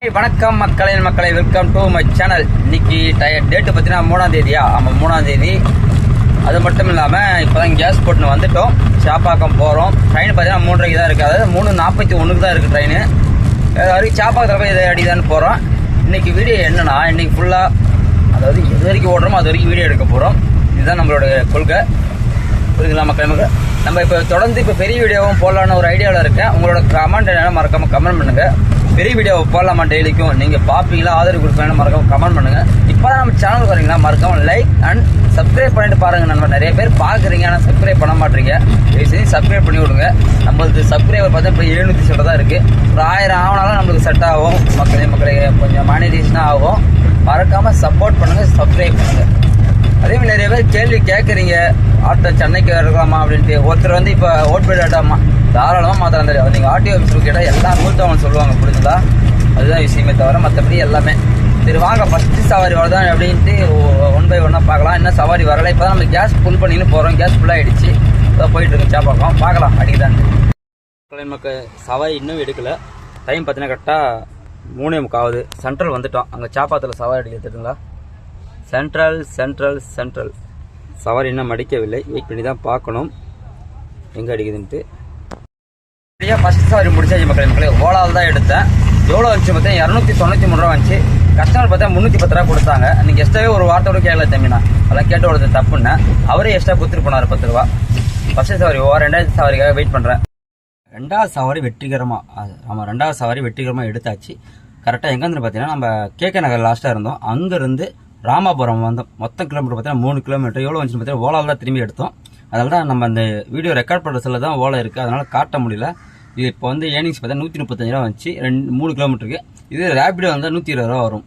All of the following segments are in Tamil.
வணக்கம் மக்களை வெல்கம் டு மை சேனல். இன்னைக்கு டேட்டு பார்த்தீங்கன்னா 3ஆம் தேதியா? ஆமாம், 3ஆம் தேதி. அது மட்டும் இல்லாமல் இப்போ தான் கேஸ் போட்டுன்னு வந்துட்டோம். சாப்பாக்கம் போகிறோம். ட்ரெயின் பார்த்தீங்கன்னா 3:30 தான் இருக்குது. அதாவது 3:41 தான் இருக்குது ட்ரெயின். வரைக்கும் சாப்பாக்கத்தில் போய் இதை அடிதான்னு போகிறோம். இன்றைக்கி வீடியோ என்னன்னா, இன்றைக்கி ஃபுல்லாக அதாவது எது வரைக்கும் ஓடுறோமோ அது வரைக்கும் வீடியோ எடுக்க போகிறோம். இதுதான் நம்மளோட கொள்கை. புரியுதுங்களா மக்களுக்கு? நம்ம இப்போ தொடர்ந்து இப்போ பெரிய வீடியோவும் போடலான்னு ஒரு ஐடியாவில் இருக்கேன். உங்களோட கமெண்ட் என்ன மறக்காமல் கமெண்ட் பண்ணுங்கள். பெரிய வீடியோவை போடலாமா டெய்லிக்கும், நீங்கள் பார்ப்பீங்களா, ஆதரவு கொடுப்பீங்கன்னா மறக்காம கமெண்ட் பண்ணுங்கள். இப்போ தான் நம்ம சேனலுக்கு வரீங்களா மறக்காமல் லைக் அண்ட் சப்ஸ்கிரைப் பண்ணிட்டு பாருங்கள். நம்ம நிறைய பேர் பார்க்குறீங்க, ஆனால் சப்ஸ்கிரைப் பண்ண மாட்டீங்க. தயவுசெய்து சப்ஸ்கிரைப் பண்ணி விடுங்க. நம்மளுக்கு சப்ஸ்கிரைபர் பார்த்தா இப்போ 700 சொல்ல தான் இருக்குது. ஒரு 1000 ஆகினாலும் நம்மளுக்கு செட் ஆகும். மக்களே கொஞ்சம் மானிட்டேஷனாக ஆகும். மறக்காமல் சப்போர்ட் பண்ணுங்கள், சப்ஸ்கிரைப் பண்ணுங்கள். அதேமாதிரி நிறைய பேர் கேள்வி கேட்குறீங்க, ஆட்டோ சென்னைக்கு இருக்கலாமா அப்படின்ட்டு. ஒருத்தர் வந்து இப்போ ஓட்பேட் ஆட்டாமா தாராளமாக மாத்திரம் தெரியும். நீங்கள் ஆர்டிஓ ஆஃபீஸில் கேட்டால் எல்லா ரூல்ஸும் அவங்க சொல்லுவாங்க. புரிஞ்சுதா? அதுதான் விஷயமே தவிர மற்றபடி எல்லாமே சரி. வாங்க ஃபஸ்ட்டு சவாரி வருதான் அப்படின்ட்டு 1 by 1 பார்க்கலாம். இன்னும் சவாரி வரலை. இப்போ தான் நம்ம கேஸ் ஃபுல் பண்ணின்னு போகிறோம். கேஸ் ஃபுல்லாகிடுச்சு. இப்போ போயிட்டுருக்கோம். சாப்பாக்கம் பார்க்கலாம் அடிக்குதான். மக்கள் சவாரி இன்னும் எடுக்கலை. டைம் பார்த்தீங்கன்னா கரெக்டாக 3:45 ஆகுது. சென்ட்ரல் வந்துட்டோம். அங்கே சாப்பாத்தில் சவாரி அடிக்க தெரியுங்களா? சென்ட்ரல் சவாரி இன்னும் அடிக்கவில்லை. வெயிட் பண்ணி தான் பார்க்கணும் எங்கே அடிக்குதுன்ட்டு. ஃபஸ்ட் சவாரி முடிச்சாச்சு மக்களே. ஓலாவில் தான் எடுத்தேன். எவ்வளோ வந்துச்சு பார்த்தா 293 ரூபா வந்துச்சு. கஸ்டமர் பார்த்தா 310 ரூபா கொடுத்தாங்க. நீங்கள் எக்ஸ்ட்ராவே ஒரு வார்த்தையோட கேட்கல தம்பினா, அதெல்லாம் கேட்டு ஒரு தப்புன்னு அவரே எக்ஸ்ட்ரா கொடுத்துட்டு போனார் 10 ரூபா. ஃபஸ்ட்டு சவாரி 2வது சவாரிக்காக வெயிட் பண்ணுறேன். 2வது சவாரி வெற்றிகரமாக, ஆமாம் 2வது சவாரி வெற்றிகரமாக எடுத்தாச்சு. கரெக்டாக எங்கேருந்து பார்த்தீங்கன்னா நம்ம கேகே நகர் லாஸ்ட்டாக இருந்தோம். அங்கேருந்து ராமாபுரம் வந்தோம். மொத்தம் கிலோமீட்டர் பார்த்தீங்கன்னா 3 கிலோமீட்டர். எவ்வளோ வந்துச்சுன்னு பார்த்தீங்கன்னா ஓலாவில் தான் திரும்பி எடுத்தோம். அதனால தான் நம்ம அந்த வீடியோ ரெக்கார்ட் பண்ணுற சொல்ல தான் ஓலா இருக்குது, அதனால் காட்ட முடியல. இது இப்போ வந்து ஏர்னிங்ஸ் பார்த்தா 135 ரூபா வந்துச்சு 3 கிலோமீட்டருக்கு. இது ரேபிடோ வந்தால் 120 ரூபா வரும்.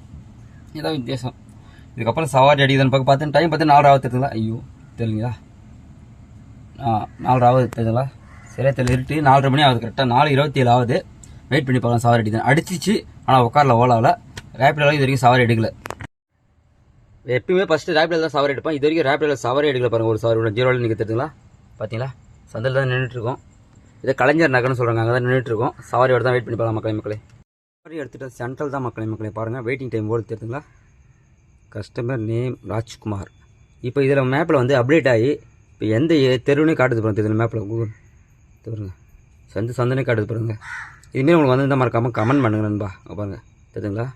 இதான் வித்தியாசம். இதுக்கப்புறம் சவாரி அடிக்குதுன்னு பார்த்து டைம் பார்த்து 4 ஆகுது தெரியுங்களா? ஐயோ தெரியுங்களா? 4 ஆகுது தெரியுங்களா? சரியா தெரியல, இருட்டு 4:30 மணி ஆகுது. கரெக்டாக 4:27 ஆகுது. வெயிட் பண்ணி பார்க்கலாம். சவாரி அடிதான் அடிச்சிச்சு, ஆனால் உட்காரல ஓலாவில். ரேபிடோவில் இது வரைக்கும் சவாரி எடுக்கல. எப்பயுமே ஃபஸ்ட்டு ரேபிடோவில் தான் சவாரி எடுப்பேன். இது வரைக்கும் ரேபிடோவில் சவாரி எடுக்கல. பாருங்கள், ஒரு சவாரி 0 நீங்கள் தெரியுங்களா? பார்த்தீங்களா? சந்தில் தான் நின்றுட்டுருக்கோம். இதை கலைஞர் நகர்னு சொல்கிறாங்க, அங்கே தான் நின்றுட்டுருக்கோம். சவாரியோட தான் வெயிட் பண்ணி பார்க்கலாம் மக்களே. சவாரி எடுத்துகிட்டு சென்ட்ரல் தான் மக்களே பாருங்கள். வெயிட்டிங் டைம் ஓடு தெரியுங்களா? Customer name Rajkumar. இப்போ இதில் மேப்பில் வந்து அப்டேட் ஆகி இப்போ எந்த தெருவுனே காட்டுது பாருங்க. தெரியுது மேப்பில் கூகுள் பாருங்க. சந்தனே காட்டுது பாருங்கள். இதுமாரி உங்களுக்கு வந்து இந்த மறக்காமல் கமெண்ட் பண்ணுங்க நண்பா. பாருங்கள் தெரியுங்களா?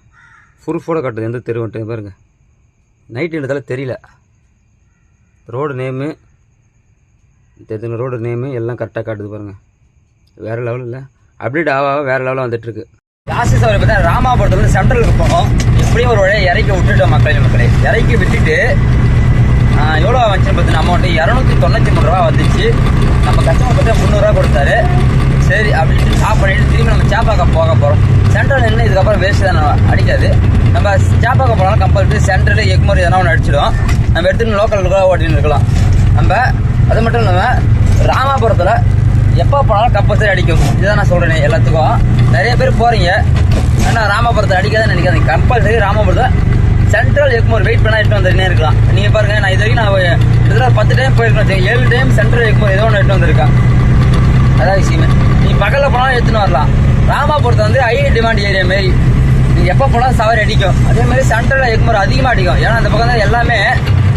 ப்ரூஃபோட காட்டுது எந்த தெருவுன்ட்டு பாருங்கள். நைட் எடுத்தால தெரியல. ரோடு நேமு தெரியுங்க, ரோடு நேமு எல்லாம் கரெக்டாக காட்டுது பாருங்கள். வேறு லெவலில் இல்லை, அப்டேட் ஆக வேறு லெவலில் வந்துட்டுருக்கு. ஜாஸ்தி சவாரி பார்த்தா ராமாபுரத்துலேருந்து சென்ட்ரலுக்கு போகும். எப்படியும் ஒரு வழியாக இறக்கி விட்டுட்டோம் மக்களே. இறக்கி விட்டுட்டு எவ்வளோ வந்துச்சுன்னு பார்த்தீங்கன்னா அமௌண்ட்டு 293 ரூபா வந்துச்சு. நம்ம கஸ்டமர் பார்த்தா 300 ரூபா கொடுத்தாரு. சரி அப்படின்ட்டு ஸ்டாப் பண்ணிட்டு திரும்பி நம்ம சாப்பாக்கம் போக போகிறோம். சென்ட்ரல் என்ன இதுக்கப்புறம் வேஸ்ட்டு தான் அடிக்காது. நம்ம சாப்பாக்கம் போனாலும் கம்பல்சரி சென்ட்ரல் எக்மோர் எதனா ஒன்று அடிச்சிடும். நம்ம எடுத்துகிட்டு லோக்கலுக்குள்ள ஓட்டின்னு இருக்கலாம். நம்ம அது மட்டும் இல்லாமல் ராமாபுரத்தில் எப்போ போனாலும் கம்பல்சரி அடிக்கும். இதுதான் நான் சொல்கிறேன் எல்லாத்துக்கும். நிறைய பேர் போகிறீங்க, ஆனால் ராமாபுரத்தில் அடிக்காதுன்னு நினைக்காதீங்க. கம்பல்சரி ராமாபுரத்தில் சென்ட்ரல் எக்மோர் வெயிட் பண்ணால் எடுத்து வந்துருன்னே இருக்கலாம். நீங்கள் பாருங்கள், நான் இது வரைக்கும் நான் இதில் 10 டைம் போயிருக்கேன். 7 டைம் சென்ட்ரல் எக்மோர் ஏதோ ஒன்று எடுத்து வந்திருக்கேன். அதான் விஷயமே. நீங்கள் பக்கத்தில் போனாலும் எடுத்துன்னு வரலாம். ராமாபுரத்தை வந்து ஹை டிமாண்ட் ஏரியா மாரி நீங்கள் எப்போ போனாலும் சவாரி அடிக்கும். அதேமாதிரி சென்ட்ரல் எக்மோர் அதிகமாக அடிக்கும். ஏன்னா அந்த பக்கம் தான் எல்லாமே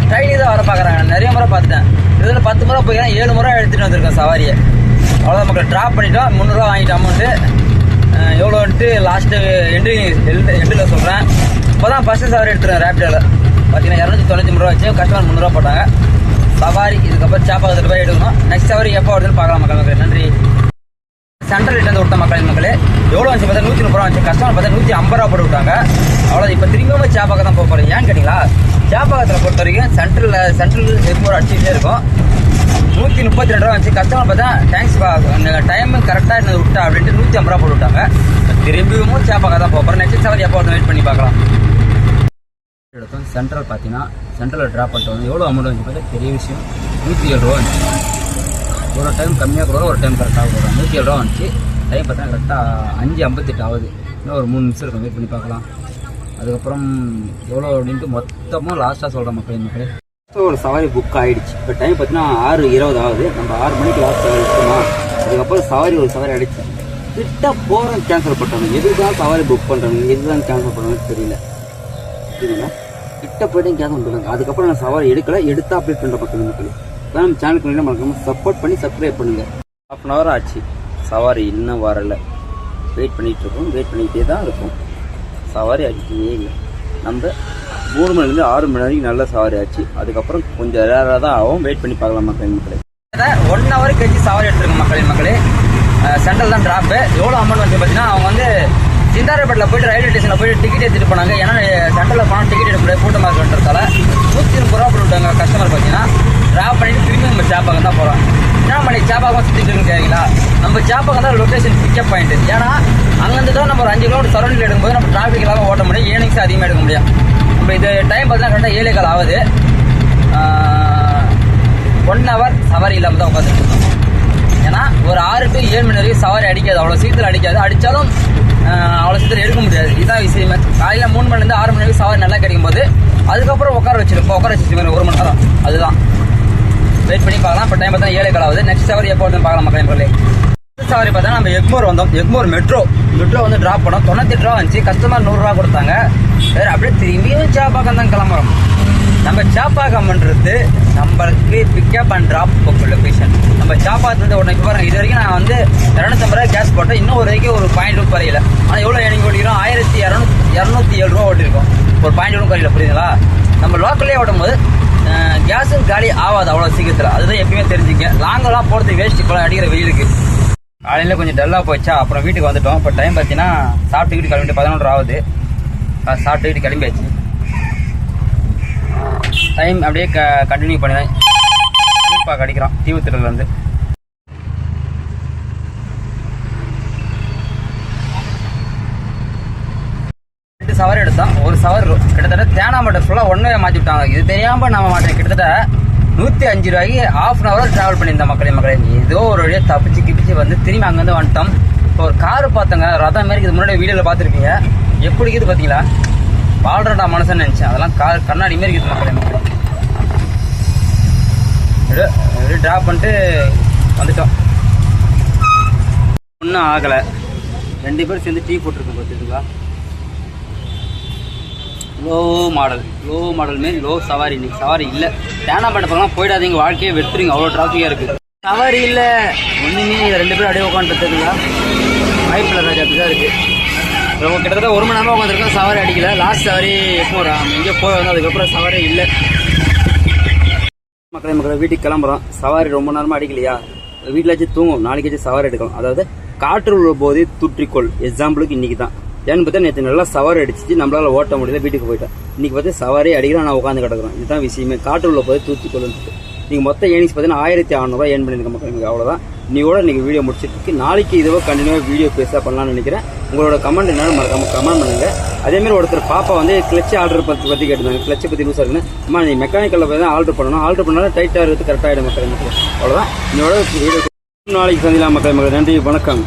ட்ரெயினே தான் வர பார்க்குறாங்க. நிறைய முறை பார்த்தேன். இதில் 10 முறை போய்க்கிறேன், 7 முறை எடுத்துகிட்டு வந்திருக்கேன் சவாரியை. அவ்வளோதான் மக்கள். ட்ராப் பண்ணிட்டோம். 300 ரூபா வாங்கிட்டு அமௌண்ட்டு எவ்வளோன்ட்டு லாஸ்ட்டு எண்டில் சொல்கிறேன். இப்போ தான் ஃபஸ்ட்டு சவாரி எடுத்துருக்கேன் ரேபிடோவில். பார்த்தீங்கன்னா 293 ரூபா வச்சு கஸ்டமர் 300 ரூபா போட்டாங்க. சவாரி இதுக்கப்புறம் சாப்பாக்கத்தில் போய் எடுக்கணும். நெக்ஸ்ட் சவாரி எப்போ வருதுன்னு பார்க்கலாம் மக்களே. நன்றி. சென்ட்ரல் இட்டு வந்து விட்ட மக்களே எவ்வளோ வந்துச்சு பார்த்தா 130 ரூபா வந்துச்சு. கஸ்டமர் பார்த்தா 150 ரூபா போட்டு விட்டாங்க. அவ்வளோ இப்போ திரும்பியும் சாப்பாக்கம் தான் போக போகிறேன். ஏன்னு கேட்டிங்களா? சாப்பாக்கத்தில் பொறுத்த வரைக்கும் சென்ட்ரல் எக்மோர் அடிச்சுட்டே இருக்கும். 132 ரூபா வந்துச்சு. கஸ்டமர் பார்த்தா தேங்க்ஸ் பா, டைம் கரெக்டாக என்ன விட்டா அப்படின்ட்டு 150 ரூபா போட்டு விட்டாங்க. திரும்பியும் சாப்பாக்கம் தான் போக போகிறேன். நெக்ஸ்ட் சவாரி எப்போ வந்து வெயிட் பண்ணி பார்க்கலாம். எடுத்தோம் சென்ட்ரல் பார்த்தீங்கன்னா சென்ட்ரலில் ட்ராப் பண்ணிட்டு வந்து எவ்வளோ அமௌண்ட் வந்து பார்த்தா பெரிய விஷயம். 107 ரூபா வந்துச்சு. ஒரு டைம் கம்மியாக கூட ஒரு டைம் கரெக்டாக போகிறோம். 107 ரூபா வந்துச்சு. டைம் பார்த்தா கரெக்டாக 5:58 ஆகுது. இன்னும் ஒரு 3 நிமிஷம் இருக்கும். வெயிட் பண்ணி பார்க்கலாம். அதுக்கப்புறம் எவ்வளோ அப்படின்ட்டு மொத்தமாக லாஸ்ட்டாக சொல்கிறேன் மக்களே. ஒரு சவாரி புக் ஆகிடுச்சு. இப்போ டைம் பார்த்தீங்கன்னா 6:20 ஆகுது. நம்ம 6 மணிக்கு லாஸ்ட் சவாரி எடுத்தோமா. அதுக்கப்புறம் ஒரு சவாரி அடிச்சு கிட்ட போகிறோம் கேன்சல் பண்ணுறாங்க. எதுதான் சவாரி புக் பண்ணுறாங்க, எதுதான் கேன்சல் பண்ணுறாங்கன்னு தெரியல. சரிங்களா, கிட்ட போய்ட்டு கேன்சல் பண்ணுறாங்க. அதுக்கப்புறம் நான் சவாரி எடுத்தா அப்டேட் பண்ணுற மக்கள் நம்ம சேனலுக்கு மறக்காம சப்போர்ட் பண்ணி சப்ஸ்கிரைப் பண்ணுங்கள். 1/2 hour ஆச்சு, சவாரி இன்னும் வரலை. வெயிட் பண்ணிகிட்டு இருக்கோம், வெயிட் பண்ணிக்கிட்டே தான் இருக்கும். சவாரி அடிக்கவே இல்லை. நம்ம 3 மணிலேருந்து 6 மணி வரைக்கும் நல்ல சவாரி ஆச்சு. அதுக்கப்புறம் கொஞ்சம் ரேராக தான் ஆகும். வெயிட் பண்ணி பார்க்கலாம் மக்களே. 1 hour கழிச்சு சவாரி எடுத்துருக்கோம் மக்களே. சென்ட்ரல் தான் ட்ராப்பு. எவ்வளோ அமௌண்ட் வந்து பார்த்தீங்கன்னா, அவங்க வந்து சிந்தாரப்பேட்டில் போய்ட்டு ரயில்வே ஸ்டேஷனில் போய்ட்டு டிக்கெட் எடுத்துகிட்டு போனாங்க. ஏன்னா சென்ட்ரலில் போனால் டிக்கெட் எடுக்க முடியாது, கூட்டமாக இருக்குன்றதால 130 ரூபா போட்டுவிட்டாங்க. கஸ்டமர் பார்த்தீங்கன்னா ட்ராப் பண்ணிட்டு திரும்பி நம்ம சேப்பாக்கம் தான் போகிறோம். என்ன பண்ணி சேப்பாக்கம் சுற்றிட்டு இருக்குன்னு கேட்குறீங்களா? நம்ம சேப்பாக்கம் தான் லொக்கேஷன் பிக்கப் பாயிண்ட். ஏன்னா அங்கேருந்து தான் நம்ம ஒரு 5 கிலோமீட்டர் சரௌண்டில் எடுக்கும்போது நம்ம டிராஃபிக் இல்லாமல் ஓட்ட முடியும், ஏர்னிங்ஸ் அதிகமாக எடுக்க முடியும். நம்ம இது டைம் பார்த்தீங்கன்னா கரெக்டாக 7:15 ஆகுது. 1 hour சவாரி இல்லாமல் தான் உட்காந்துட்டு இருக்கோம். ஏன்னா ஒரு 6 to 7 மணி வரைக்கும் சவாரி அடிக்காது, அவ்வளோ சீக்கிரம் அடிக்காது. அடித்தாலும் அவ்வளோ சீக்கிரம் எடுக்க முடியாது. இதுதான் விஷயமே. காலையில் 3 மணிலேருந்து 6 மணி வரைக்கும் சவாரி நல்லா கிடைக்கும் போது அதுக்கப்புறம் உட்கார வச்சிருப்போம். உட்கார வச்சு 1 மணி நேரம் அதுதான் வெயிட் பண்ணி பார்க்கலாம். இப்போ டைம் பார்த்தா 7:15 ஆகுது. நெக்ஸ்ட் சவாரி எப்போ வந்து பார்க்கலாம் மக்களே. சவாரி பார்த்தா நம்ம எக்மோர் வந்தோம். எக்மோர் மெட்ரோ வந்து ட்ராப் பண்ணோம். 98 ரூபா வந்துச்சு. கஸ்டமர் 100 ரூபா கொடுத்தாங்க. வேறு அப்படியே திரும்பியும் சேப்பாக்கம் தான் கிளம்புறோம். நம்ம சேப்பாக்கம்ன்றது நம்மளுக்கு பிக்கப் அண்ட் ட்ராப் லொக்கேஷன். நம்ம சேப்பாக்கத்துலேருந்து உடனே பாருங்க, இது வரைக்கும் நான் வந்து 250 ரூபா கேஸ் போட்டேன். இன்னும் ஒரு வரைக்கும் ஒரு பாயிண்ட் குறையில. ஆனால் எவ்வளோ எனக்கு ஓட்டிக்கிறோம்? 1207 ரூபா ஓட்டிருக்கோம். ஒரு பாயிண்ட் குறையில, புரியுதுங்களா? நம்ம லோக்கல்லே ஓட்டும் போது கேஸும் காலி ஆகாது அவ்வளோ சீக்கிரத்தில். அதுதான் எப்பயுமே தெரிஞ்சுக்க. லாங்கெல்லாம் போகிறது வேஸ்ட். இப்போ அடிக்கிற வெயிலுக்கு காலையில் கொஞ்சம் டல்லாக போச்சா, அப்புறம் வீட்டுக்கு வந்துட்டோம். இப்போ டைம் பார்த்தீங்கன்னா சாப்பிட்டுக்கிட்டு கிளம்பிட்டு 11 ஆகுது. சாப்பிட்டுக்கிட்டு கிளம்பியாச்சு. டைம் அப்படியே கண்டினியூ பண்ணிதான் தீபாக்கு அடிக்கிறோம். தீவுத்திடலேருந்து சவாரி எடுத்தோம். ஒரு சவர் கிட்டத்தட்ட தேனாம்பேட்டை ஃபுல்லாக ஒன்றே மாற்றி விட்டாங்க. இது தெரியாமல் நம்ம மாட்டேன். கிட்டத்தட்ட 105 ரூபாய்க்கு 1/2 hour ட்ராவல் பண்ணியிருந்தோம் மக்களே. ஏதோ ஒரு வழியாக தப்பிச்சு வந்து திரும்பி அங்கேருந்து வந்துட்டோம். இப்போ ஒரு காரு பார்த்தங்க, ரதம் மாரி இது முன்னாடி வீடியோவில் பார்த்துருப்பீங்க. எப்படி இருக்குது பார்த்தீங்களா? வாழ்றடா மனுஷன் நினச்சேன். அதெல்லாம் கண்ணாடி மாரி இருக்குது மக்களே. ட்ராப் பண்ணிட்டு வந்துட்டோம். ஒன்றும் ஆகலை. 2 பேரும் சேர்ந்து டீ போட்டிருக்கோம் பார்த்துங்களா. லோ மாடல் மாரி லோ சவாரி. இன்னைக்கு சவாரி இல்லை. தேனாம்பேட்டை பக்கம் போயிடாதீங்க, வாழ்க்கையை வெட்டுறீங்க. அவ்வளோ டிராஃபிக்காக இருக்குது. சவாரி இல்லை ஒன்றுமே. 2 பேரும் அப்படியே உட்காந்துருக்குங்களா. வாய்ப்பில் ராஜா அப்படி தான் இருக்குது. கிட்டத்தட்ட 1 மணி நேரமாக உட்காந்துருக்கோம். சவாரி அடிக்கல. லாஸ்ட் சவாரி எப்போ எங்கேயோ போய் வந்து அதுக்கப்புறம் சவாரி இல்லை மக்களே. வீட்டுக்கு கிளம்புறோம். சவாரி ரொம்ப நேரமாக அடிக்கலையா, வீட்டிலாச்சும் தூங்கும். நாளைக்காச்சும் சவாரி எடுக்கலாம். அதாவது காற்று உள்ள போதே தூற்றிக்கொள். எக்ஸாம்பிளுக்கு இன்னைக்கு தான். ஏன்னு பார்த்தா நேற்று நல்லா சவாரி அடிச்சிச்சு, நம்மளால ஓட்ட முடியல, வீட்டுக்கு போயிட்டேன். இன்னைக்கு பார்த்து சவாரி அடிக்கலாம், நான் உட்காந்து கிடக்குறோம். இதுதான் விஷயமே. காற்று உள்ள போதே தூற்றிக்கொள்ளுன்னு. நீங்கள் மொத்தம் ஏர்னிங்ஸ் பார்த்தீங்கன்னா 1600 ரூபா ஏர்ன் பண்ணியிருக்க மக்களுக்கு. அவ்வளோதான். இன்னையோட இன்னைக்கு வீடியோ முடிச்சிட்டு இருக்கு. நாளைக்கு இதுவோ கண்டினியூவாக வீடியோ பேச பண்ணலாம்னு நினைக்கிறேன். உங்களோட கமெண்ட் என்னன்னு மறக்காம கமெண்ட் பண்ணுங்க. அதேமாதிரி ஒருத்தர் பாப்பா வந்து கிளச்சு ஆர்டர் பற்றி கேட்டிருந்தாங்க. கிளச்சை பற்றி லூஸாக இருக்குன்னு. அம்மா நீ மெக்கானிக்கலில் போய் தான் ஆர்டர் பண்ணணும். ஆர்டர் பண்ணாலும் டைட்டாக இருக்குது, கரெக்டாக ஆகிடும் மக்கள். அவ்வளோதான். இன்னோட வீடியோ நாளைக்கு சந்திக்கலாம் மக்கள். நன்றி, வணக்கம்.